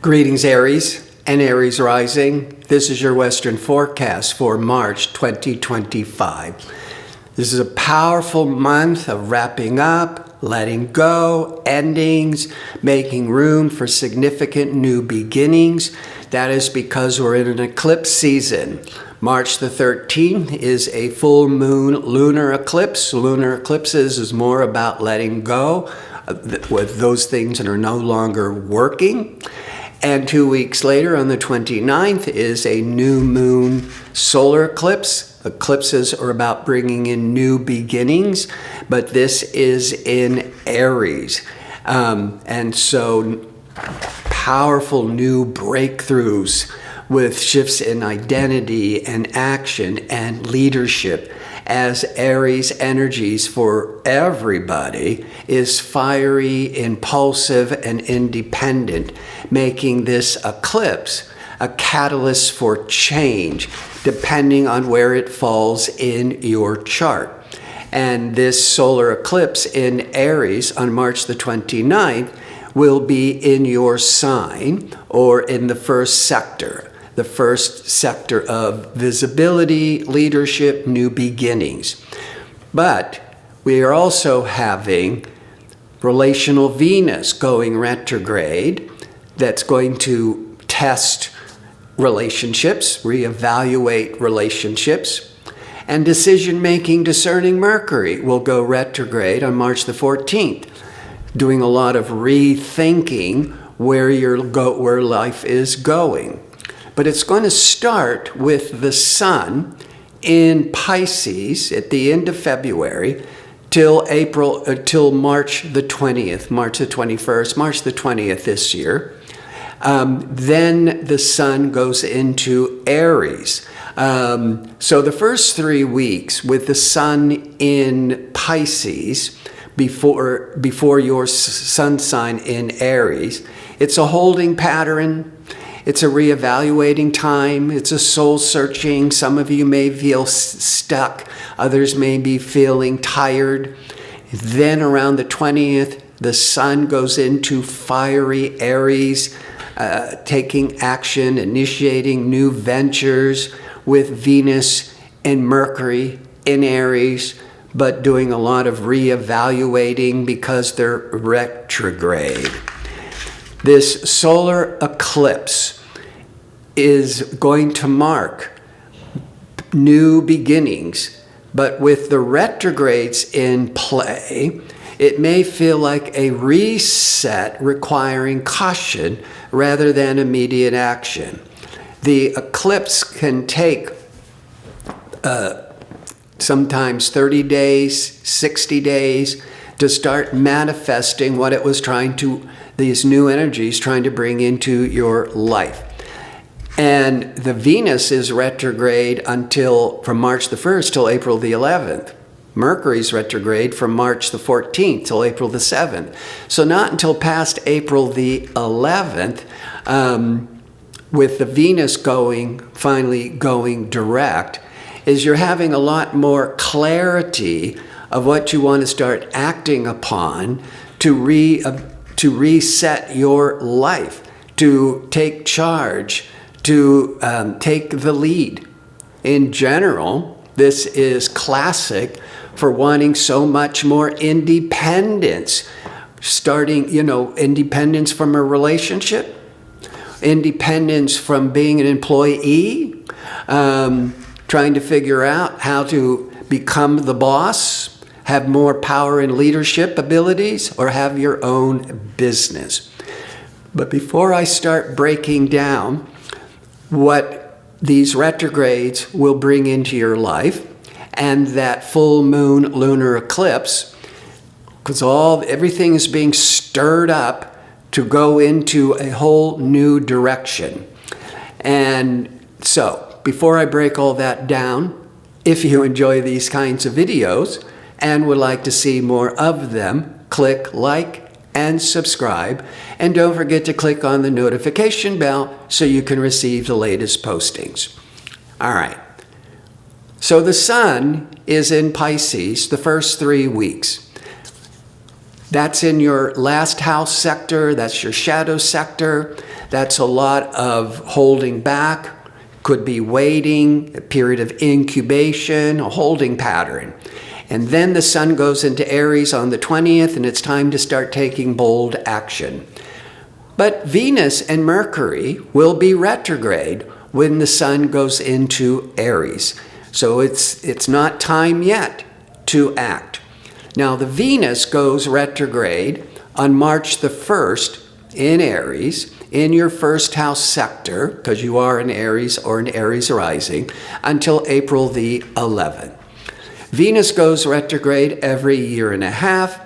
Greetings, Aries and Aries rising. This is your Western forecast for March 2025. This is a powerful month of wrapping up, letting go, endings, making room for significant new beginnings. That is because we're in an eclipse season. March the 13th is a full moon lunar eclipse. Lunar eclipses is more about letting go with those things that are no longer working. And 2 weeks later, on the 29th, is a new moon solar eclipse. Eclipses are about bringing in new beginnings, but this is in Aries. And so powerful new breakthroughs with shifts in identity and action and leadership, as Aries energies for everybody is fiery, impulsive, and independent, making this eclipse a catalyst for change, depending on where it falls in your chart. And this solar eclipse in Aries on March the 29th will be in your sign or in the first sector of visibility, leadership, new beginnings. But we are also having relational Venus going retrograde that's going to test relationships, reevaluate relationships, and decision-making discerning Mercury will go retrograde on March the 14th, doing a lot of rethinking where life is going. But it's going to start with the Sun in Pisces at the end of February till March the 20th, March the 21st, March the 20th this year. Then the Sun goes into Aries. So the first 3 weeks with the Sun in Pisces before your Sun sign in Aries, it's a holding pattern. It's a reevaluating time. It's a soul searching. Some of you may feel stuck. Others may be feeling tired. Then around the 20th, the Sun goes into fiery Aries, taking action, initiating new ventures with Venus and Mercury in Aries, but doing a lot of reevaluating because they're retrograde. This solar eclipse is going to mark new beginnings, but with the retrogrades in play, it may feel like a reset requiring caution rather than immediate action. The eclipse can take sometimes 30 days, 60 days to start manifesting what it was these new energies trying to bring into your life. And the Venus is retrograde from March the 1st till April the 11th. Mercury's retrograde from March the 14th till April the 7th. So not until past April the 11th, with the Venus finally going direct, is you're having a lot more clarity of what you want to start acting upon to reset your life, to take charge, to take the lead. In general, this is classic for wanting so much more independence. Starting, independence from a relationship, independence from being an employee, trying to figure out how to become the boss, have more power and leadership abilities, or have your own business. But before I start breaking down what these retrogrades will bring into your life and that full moon lunar eclipse, because everything is being stirred up to go into a whole new direction. And so, before I break all that down, if you enjoy these kinds of videos and would like to see more of them, click like and subscribe. And don't forget to click on the notification bell so you can receive the latest postings. All right. So the Sun is in Pisces the first 3 weeks. That's in your last house sector. That's your shadow sector. That's a lot of holding back. Could be waiting, a period of incubation, a holding pattern. And then the sun goes into Aries on the 20th, and it's time to start taking bold action. But Venus and Mercury will be retrograde when the sun goes into Aries. So it's not time yet to act. Now, the Venus goes retrograde on March the 1st in Aries, in your first house sector, because you are an Aries or an Aries rising, until April the 11th. Venus goes retrograde every year and a half.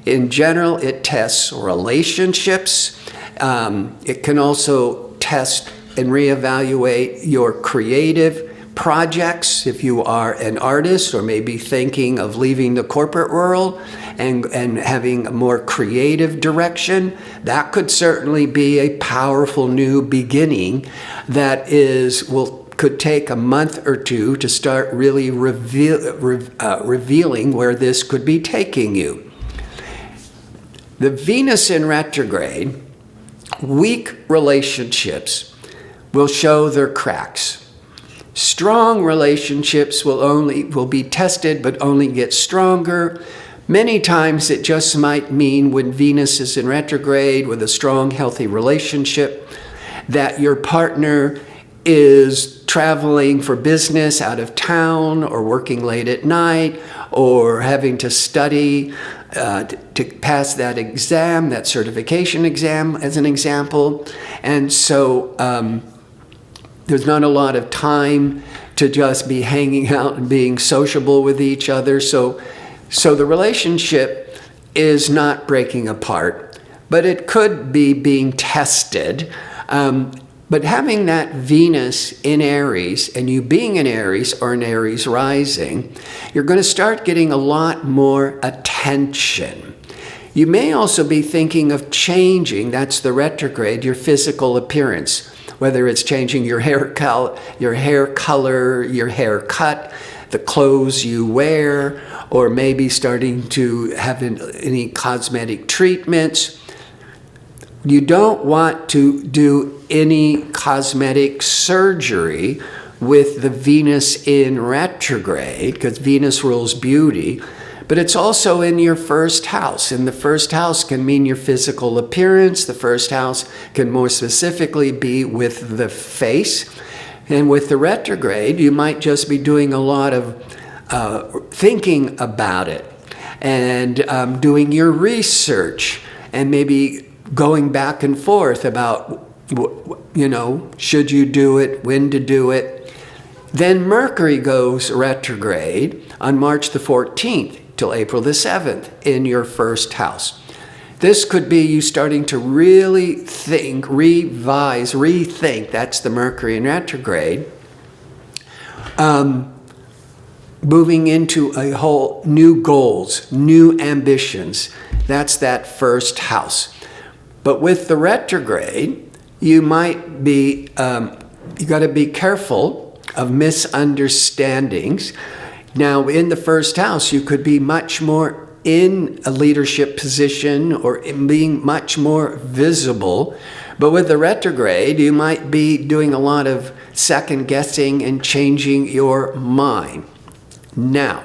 In general, it tests relationships. It can also test and reevaluate your creative projects if you are an artist or maybe thinking of leaving the corporate world and having a more creative direction. That could certainly be a powerful new beginning that could take a month or two to start really revealing where this could be taking you. The Venus in retrograde, weak relationships will show their cracks. Strong relationships will be tested but only get stronger. Many times it just might mean when Venus is in retrograde with a strong, healthy relationship that your partner is traveling for business out of town or working late at night or having to study to pass that exam, that certification exam as an example. And so there's not a lot of time to just be hanging out and being sociable with each other. So the relationship is not breaking apart, but it could be being tested. But having that Venus in Aries and you being an Aries or an Aries rising, you're going to start getting a lot more attention. You may also be thinking of changing, that's the retrograde, your physical appearance. Whether it's changing your hair color, your haircut, the clothes you wear, or maybe starting to have any cosmetic treatments. You don't want to do any cosmetic surgery with the Venus in retrograde, because Venus rules beauty, but it's also in your first house. And the first house can mean your physical appearance. The first house can more specifically be with the face. And with the retrograde, you might just be doing a lot of thinking about it and doing your research and maybe going back and forth about, should you do it, when to do it. Then Mercury goes retrograde on March the 14th till April the 7th in your first house. This could be you starting to really think, revise, rethink, that's the Mercury in retrograde, moving into a whole new goals, new ambitions. That's that first house. But with the retrograde, you might be, you got to be careful of misunderstandings. Now, in the first house, you could be much more in a leadership position or in being much more visible. But with the retrograde, you might be doing a lot of second guessing and changing your mind. Now,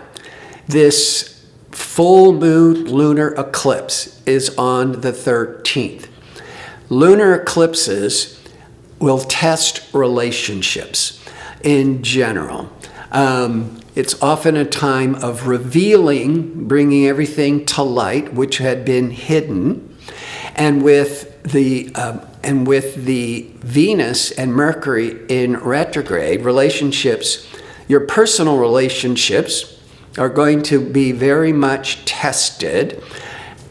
this full moon lunar eclipse is on the 13th. Lunar eclipses will test relationships in general. It's often a time of revealing, bringing everything to light, which had been hidden. And with the Venus and Mercury in retrograde, relationships, your personal relationships are going to be very much tested.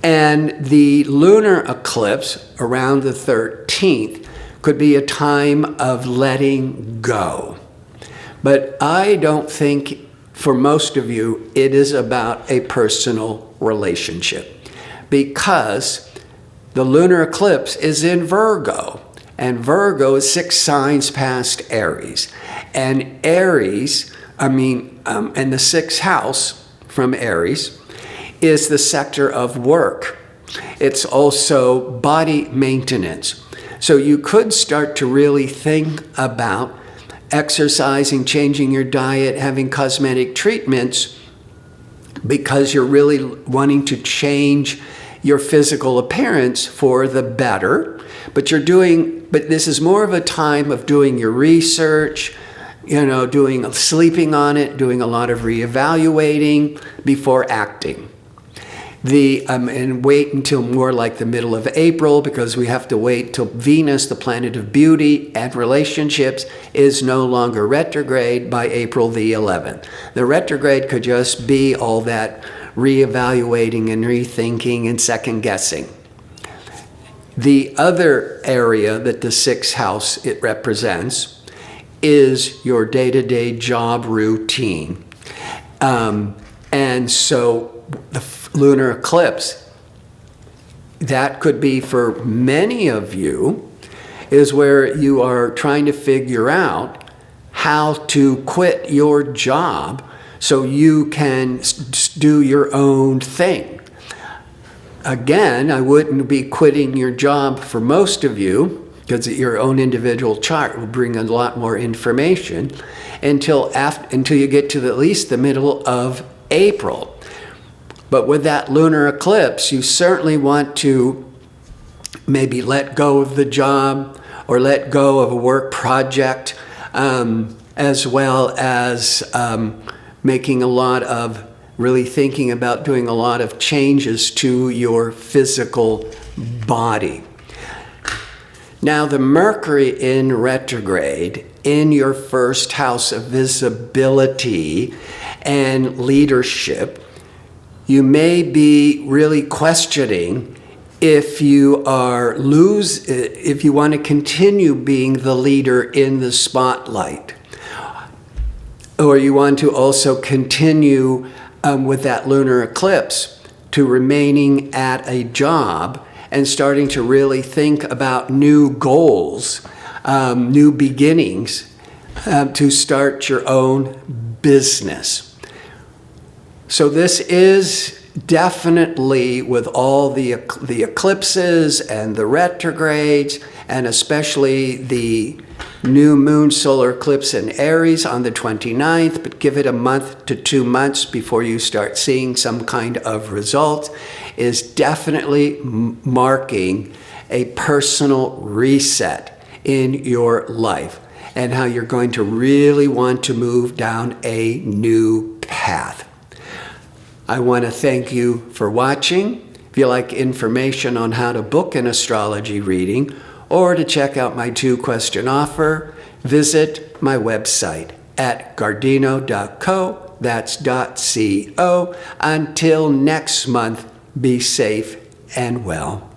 And the lunar eclipse around the 13th could be a time of letting go. But I don't think for most of you it is about a personal relationship, because the lunar eclipse is in Virgo, and Virgo is 6 signs past Aries. And Aries, and the 6th house from Aries is the sector of work It's also body maintenance. So you could start to really think about exercising, changing your diet, having cosmetic treatments, because you're really wanting to change your physical appearance for the better. But this is more of a time of doing your research, sleeping on it, doing a lot of reevaluating before acting. And wait until more like the middle of April, because we have to wait till Venus, the planet of beauty and relationships, is no longer retrograde by April the 11th. The retrograde could just be all that reevaluating and rethinking and second guessing. The other area that the sixth house it represents is your day-to-day job routine. And so the lunar eclipse, that could be for many of you, is where you are trying to figure out how to quit your job so you can do your own thing. Again, I wouldn't be quitting your job for most of you, because your own individual chart will bring a lot more information until you get to at least the middle of April. But with that lunar eclipse, you certainly want to maybe let go of the job or let go of a work project, as well as really thinking about doing a lot of changes to your physical body. Now, the Mercury in retrograde in your first house of visibility and leadership, you may be really questioning if you want to continue being the leader in the spotlight, or you want to also continue with that lunar eclipse to remaining at a job and starting to really think about new goals, new beginnings, to start your own business. So this is definitely, with all the eclipses and the retrogrades, and especially the new moon solar eclipse in Aries on the 29th, but give it a month to 2 months before you start seeing some kind of result, is definitely marking a personal reset in your life and how you're going to really want to move down a new path. I want to thank you for watching. If you like information on how to book an astrology reading or to check out my 2-question offer, visit my website at gardino.co. That's .co. Until next month, be safe and well.